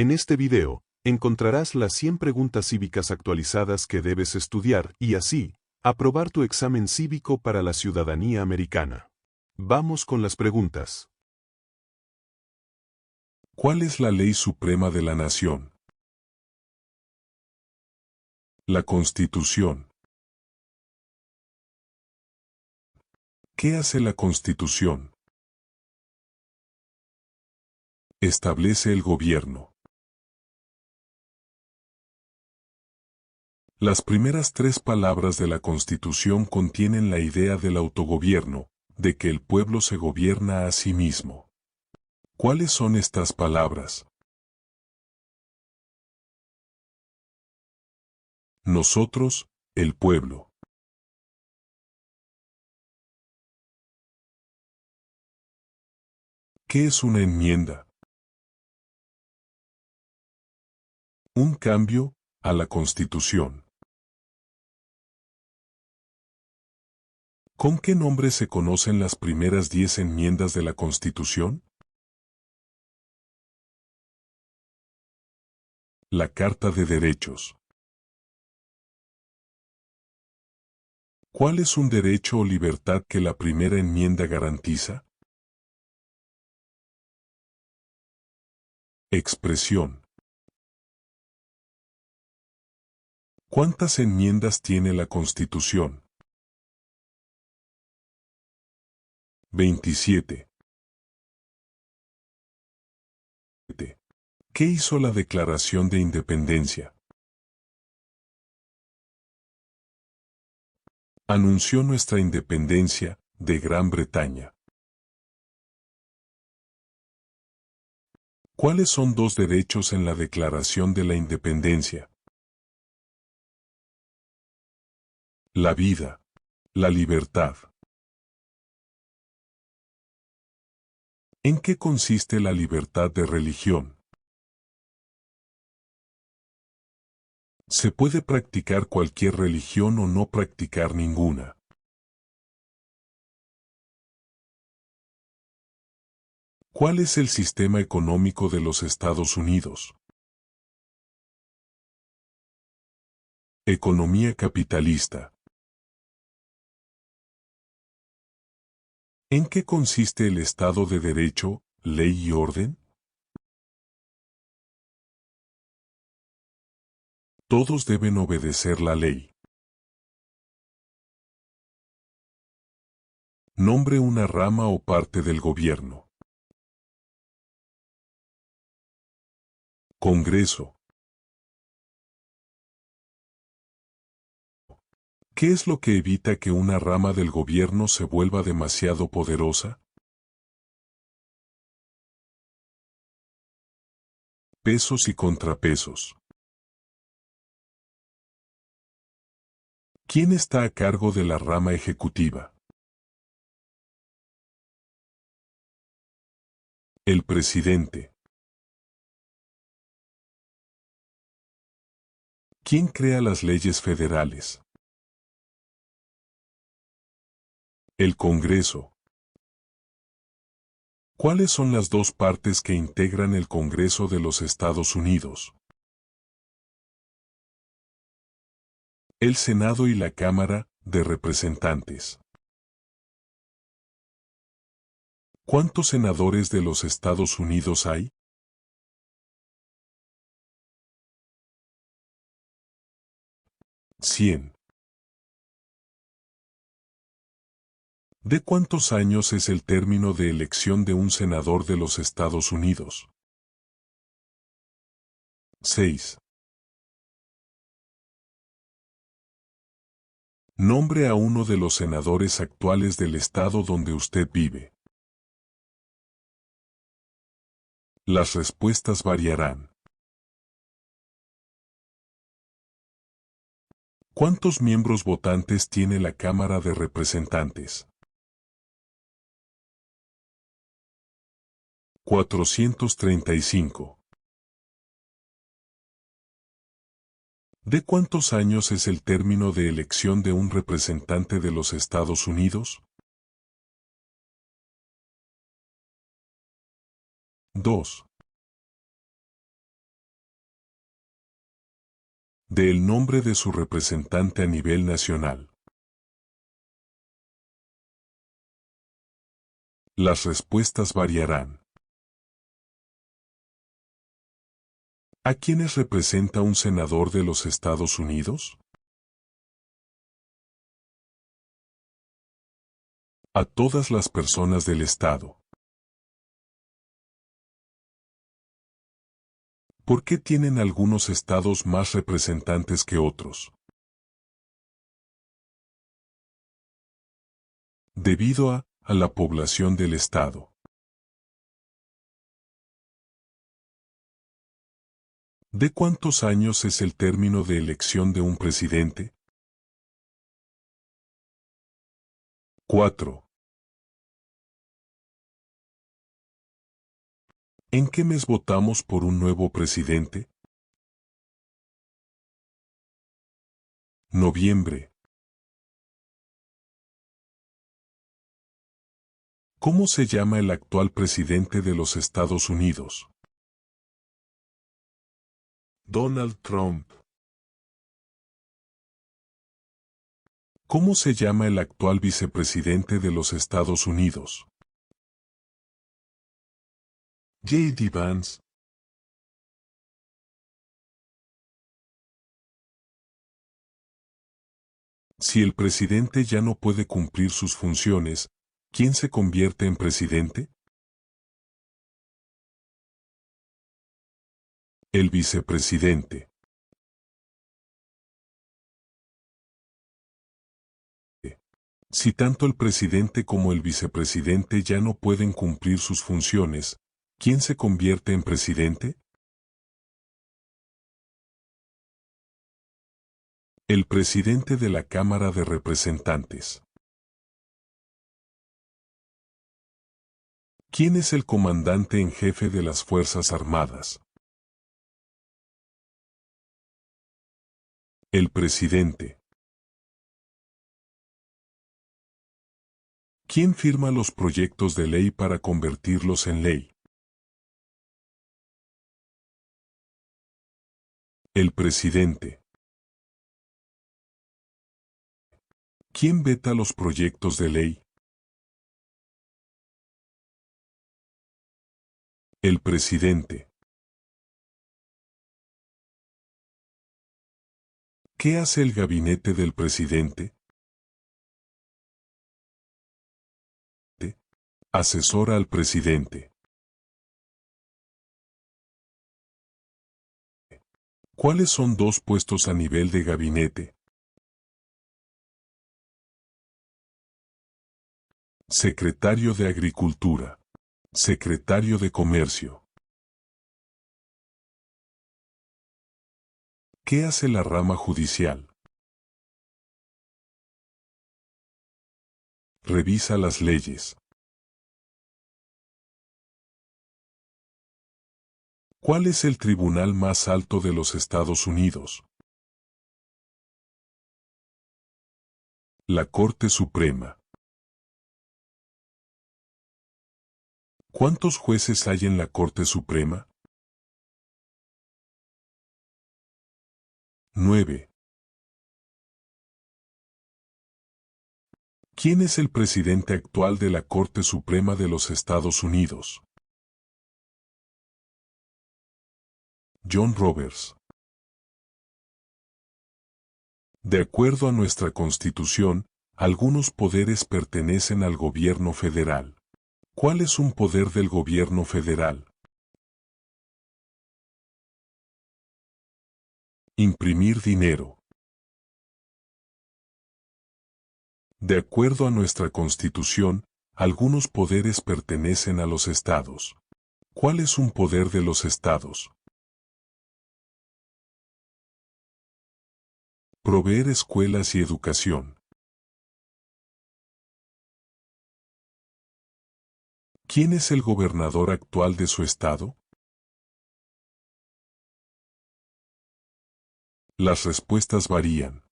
En este video, encontrarás las 100 preguntas cívicas actualizadas que debes estudiar y así, aprobar tu examen cívico para la ciudadanía americana. Vamos con las preguntas. ¿Cuál es la ley suprema de la nación? La Constitución. ¿Qué hace la Constitución? Establece el gobierno. Las primeras 3 palabras de la Constitución contienen la idea del autogobierno, de que el pueblo se gobierna a sí mismo. ¿Cuáles son estas palabras? Nosotros, el pueblo. ¿Qué es una enmienda? Un cambio a la Constitución. ¿Con qué nombre se conocen las primeras 10 enmiendas de la Constitución? La Carta de Derechos. ¿Cuál es un derecho o libertad que la primera enmienda garantiza? Expresión. ¿Cuántas enmiendas tiene la Constitución? 27. ¿Qué hizo la Declaración de Independencia? Anunció nuestra independencia de Gran Bretaña. ¿Cuáles son 2 derechos en la Declaración de la Independencia? La vida, la libertad. ¿En qué consiste la libertad de religión? Se puede practicar cualquier religión o no practicar ninguna. ¿Cuál es el sistema económico de los Estados Unidos? Economía capitalista. ¿En qué consiste el Estado de Derecho, ley y orden? Todos deben obedecer la ley. Nombre una rama o parte del gobierno. Congreso. ¿Qué es lo que evita que una rama del gobierno se vuelva demasiado poderosa? Pesos y contrapesos. ¿Quién está a cargo de la rama ejecutiva? El presidente. ¿Quién crea las leyes federales? El Congreso. ¿Cuáles son las 2 partes que integran el Congreso de los Estados Unidos? El Senado y la Cámara de Representantes. ¿Cuántos senadores de los Estados Unidos hay? 100. ¿De cuántos años es el término de elección de un senador de los Estados Unidos? 6. Nombre a uno de los senadores actuales del estado donde usted vive. Las respuestas variarán. ¿Cuántos miembros votantes tiene la Cámara de Representantes? 435. ¿De cuántos años es el término de elección de un representante de los Estados Unidos? 2. Dé el nombre de su representante a nivel nacional. Las respuestas variarán. ¿A quiénes representa un senador de los Estados Unidos? A todas las personas del Estado. ¿Por qué tienen algunos estados más representantes que otros? Debido a la población del estado. ¿De cuántos años es el término de elección de un presidente? 4. ¿En qué mes votamos por un nuevo presidente? Noviembre. ¿Cómo se llama el actual presidente de los Estados Unidos? Donald Trump. ¿Cómo se llama el actual vicepresidente de los Estados Unidos? J.D. Vance. Si el presidente ya no puede cumplir sus funciones, ¿quién se convierte en presidente? El vicepresidente. Si tanto el presidente como el vicepresidente ya no pueden cumplir sus funciones, ¿quién se convierte en presidente? El presidente de la Cámara de Representantes. ¿Quién es el comandante en jefe de las Fuerzas Armadas? El presidente. ¿Quién firma los proyectos de ley para convertirlos en ley? El presidente. ¿Quién veta los proyectos de ley? El presidente. ¿Qué hace el gabinete del presidente? Asesora al presidente. ¿Cuáles son dos puestos a nivel de gabinete? Secretario de Agricultura. Secretario de Comercio. ¿Qué hace la rama judicial? Revisa las leyes. ¿Cuál es el tribunal más alto de los Estados Unidos? La Corte Suprema. ¿Cuántos jueces hay en la Corte Suprema? 9. ¿Quién es el presidente actual de la Corte Suprema de los Estados Unidos? John Roberts. De acuerdo a nuestra Constitución, algunos poderes pertenecen al gobierno federal. ¿Cuál es un poder del gobierno federal? Imprimir dinero. De acuerdo a nuestra Constitución, algunos poderes pertenecen a los estados. ¿Cuál es un poder de los estados? Proveer escuelas y educación. ¿Quién es el gobernador actual de su estado? Las respuestas varían.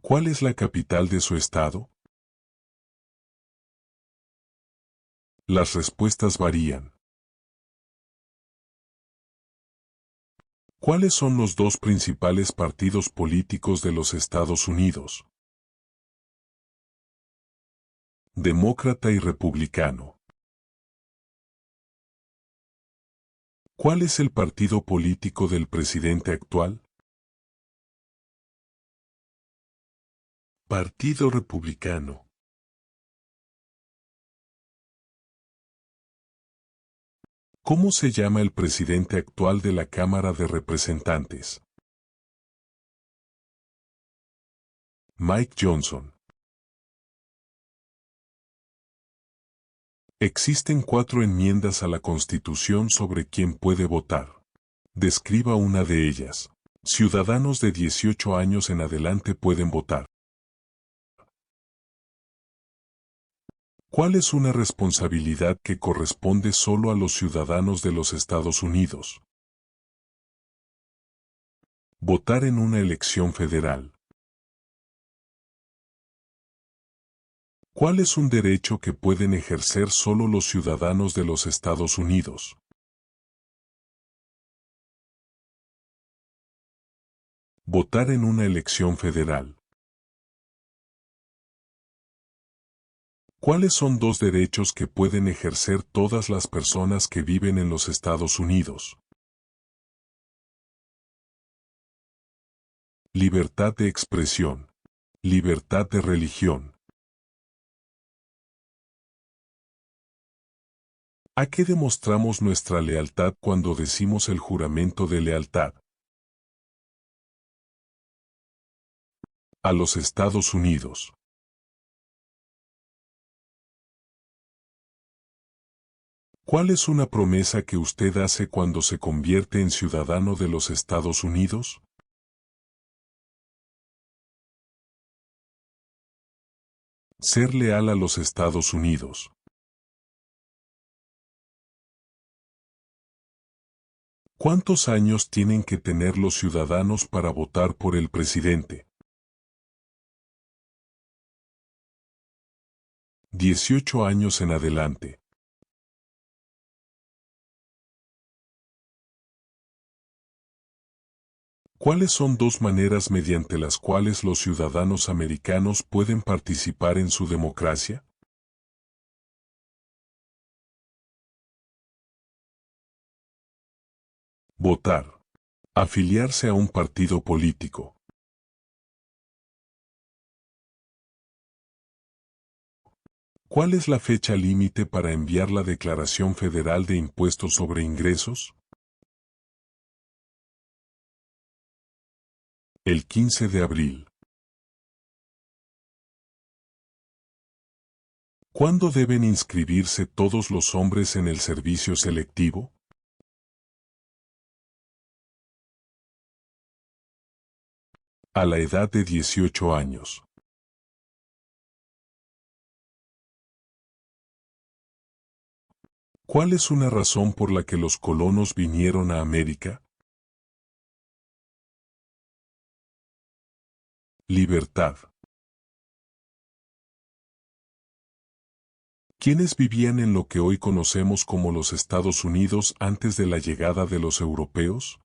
¿Cuál es la capital de su estado? Las respuestas varían. ¿Cuáles son los dos principales partidos políticos de los Estados Unidos? Demócrata y republicano. ¿Cuál es el partido político del presidente actual? Partido Republicano. ¿Cómo se llama el presidente actual de la Cámara de Representantes? Mike Johnson. Existen 4 enmiendas a la Constitución sobre quién puede votar. Describa una de ellas. Ciudadanos de 18 años en adelante pueden votar. ¿Cuál es una responsabilidad que corresponde solo a los ciudadanos de los Estados Unidos? Votar en una elección federal. ¿Cuál es un derecho que pueden ejercer solo los ciudadanos de los Estados Unidos? Votar en una elección federal. ¿Cuáles son 2 derechos que pueden ejercer todas las personas que viven en los Estados Unidos? Libertad de expresión. Libertad de religión. ¿A qué demostramos nuestra lealtad cuando decimos el juramento de lealtad? A los Estados Unidos. ¿Cuál es una promesa que usted hace cuando se convierte en ciudadano de los Estados Unidos? Ser leal a los Estados Unidos. ¿Cuántos años tienen que tener los ciudadanos para votar por el presidente? 18 años en adelante. ¿Cuáles son 2 maneras mediante las cuales los ciudadanos americanos pueden participar en su democracia? Votar. Afiliarse a un partido político. ¿Cuál es la fecha límite para enviar la Declaración Federal de Impuestos sobre Ingresos? El 15 de abril. ¿Cuándo deben inscribirse todos los hombres en el servicio selectivo? A la edad de 18 años. ¿Cuál es una razón por la que los colonos vinieron a América? Libertad. ¿Quiénes vivían en lo que hoy conocemos como los Estados Unidos antes de la llegada de los europeos?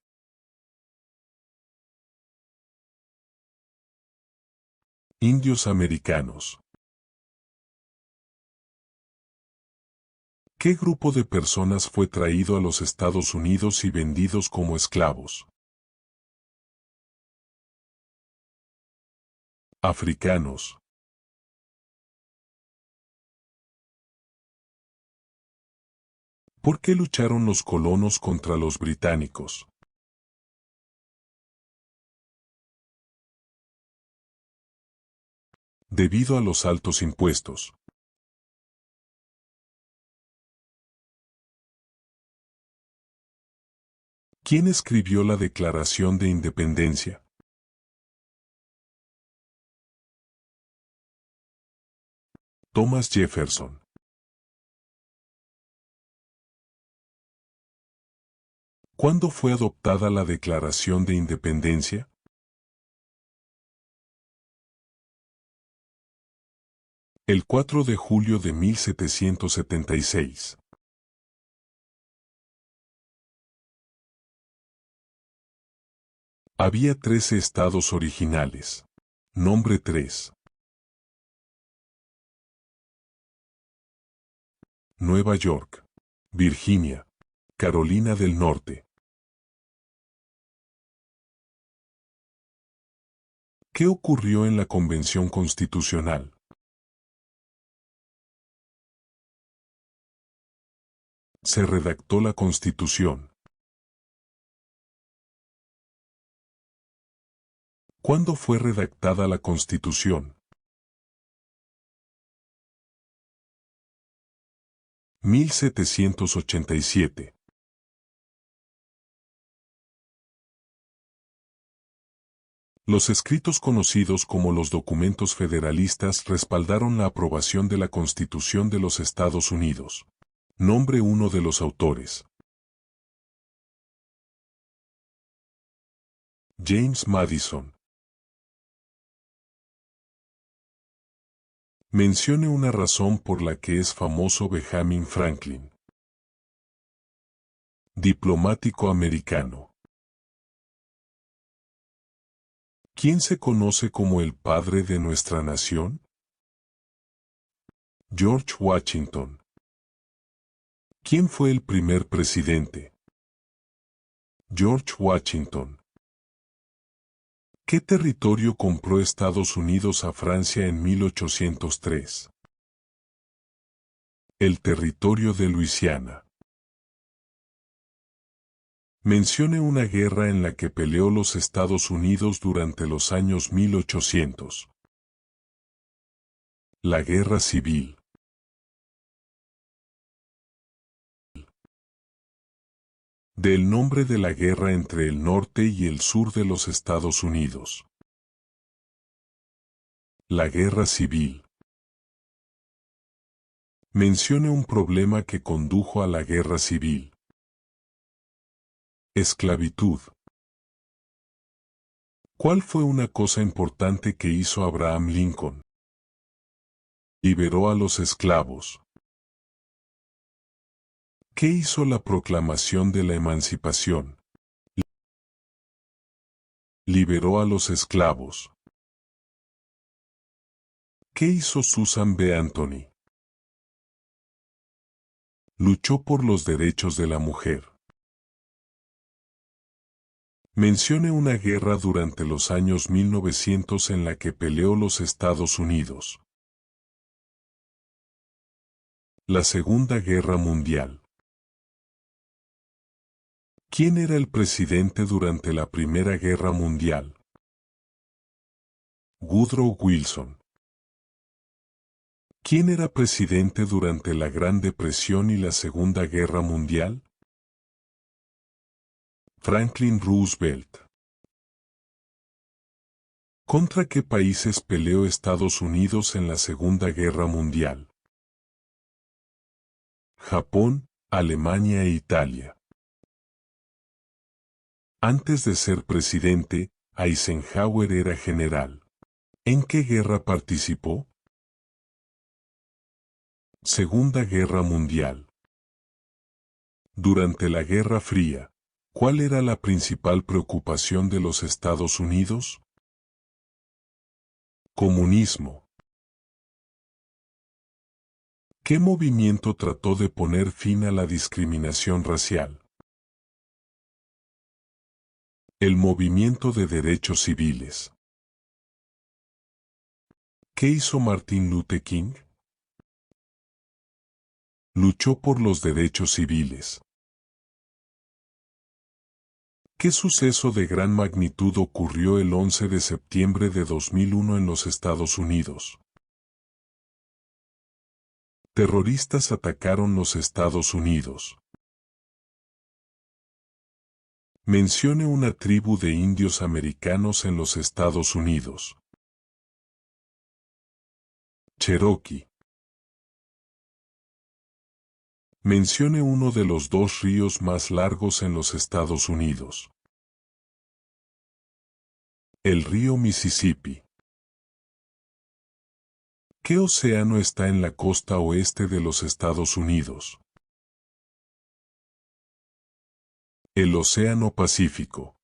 Indios americanos. ¿Qué grupo de personas fue traído a los Estados Unidos y vendidos como esclavos? Africanos. ¿Por qué lucharon los colonos contra los británicos? Debido a los altos impuestos. ¿Quién escribió la Declaración de Independencia? Thomas Jefferson. ¿Cuándo fue adoptada la Declaración de Independencia? El 4 de julio de 1776. Había 13 estados originales. Nombre 3. Nueva York, Virginia, Carolina del Norte. ¿Qué ocurrió en la Convención Constitucional? Se redactó la Constitución. ¿Cuándo fue redactada la Constitución? 1787. Los escritos conocidos como los documentos federalistas respaldaron la aprobación de la Constitución de los Estados Unidos. Nombre uno de los autores. James Madison. Mencione una razón por la que es famoso Benjamin Franklin. Diplomático americano. ¿Quién se conoce como el padre de nuestra nación? George Washington. ¿Quién fue el primer presidente? George Washington. ¿Qué territorio compró Estados Unidos a Francia en 1803? El territorio de Luisiana. Mencione una guerra en la que peleó los Estados Unidos durante los años 1800. La Guerra Civil. Del nombre de la guerra entre el norte y el sur de los Estados Unidos. La Guerra Civil. Mencione un problema que condujo a la Guerra Civil. Esclavitud. ¿Cuál fue una cosa importante que hizo Abraham Lincoln? Liberó a los esclavos. ¿Qué hizo la Proclamación de la Emancipación? Liberó a los esclavos. ¿Qué hizo Susan B. Anthony? Luchó por los derechos de la mujer. Mencione una guerra durante los años 1900 en la que peleó los Estados Unidos. La Segunda Guerra Mundial. ¿Quién era el presidente durante la Primera Guerra Mundial? Woodrow Wilson. ¿Quién era presidente durante la Gran Depresión y la Segunda Guerra Mundial? Franklin Roosevelt. ¿Contra qué países peleó Estados Unidos en la Segunda Guerra Mundial? Japón, Alemania e Italia. Antes de ser presidente, Eisenhower era general. ¿En qué guerra participó? Segunda Guerra Mundial. Durante la Guerra Fría, ¿cuál era la principal preocupación de los Estados Unidos? Comunismo. ¿Qué movimiento trató de poner fin a la discriminación racial? El movimiento de derechos civiles. ¿Qué hizo Martin Luther King? Luchó por los derechos civiles. ¿Qué suceso de gran magnitud ocurrió el 11 de septiembre de 2001 en los Estados Unidos? Terroristas atacaron los Estados Unidos. Mencione una tribu de indios americanos en los Estados Unidos. Cherokee. Mencione uno de los dos ríos más largos en los Estados Unidos. El río Mississippi. ¿Qué océano está en la costa oeste de los Estados Unidos? El Océano Pacífico.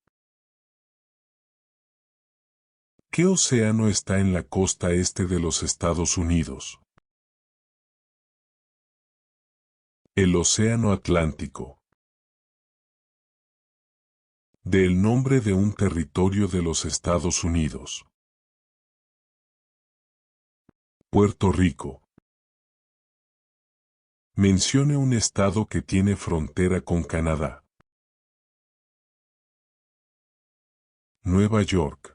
¿Qué océano está en la costa este de los Estados Unidos? El Océano Atlántico. Del nombre de un territorio de los Estados Unidos. Puerto Rico. Mencione un estado que tiene frontera con Canadá. Nueva York.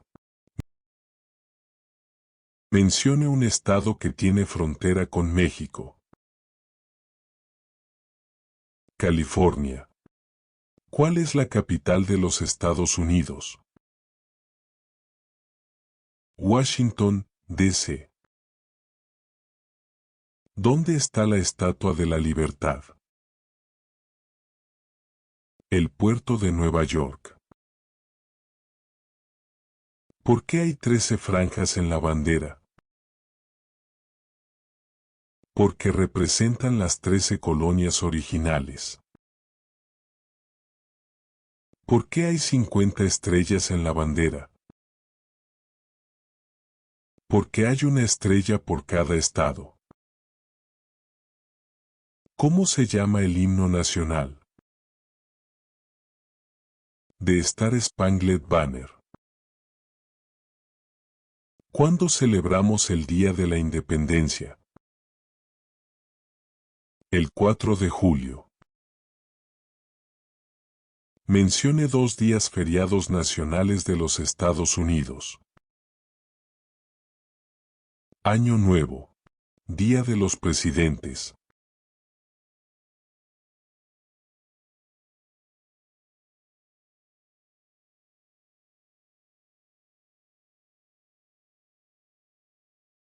Mencione un estado que tiene frontera con México. California. ¿Cuál es la capital de los Estados Unidos? Washington, D.C. ¿Dónde está la Estatua de la Libertad? El puerto de Nueva York. ¿Por qué hay 13 franjas en la bandera? Porque representan las 13 colonias originales. ¿Por qué hay 50 estrellas en la bandera? Porque hay una estrella por cada estado. ¿Cómo se llama el himno nacional? The Star Spangled Banner. ¿Cuándo celebramos el Día de la Independencia? El 4 de julio. Mencione 2 días feriados nacionales de los Estados Unidos. Año Nuevo. Día de los Presidentes.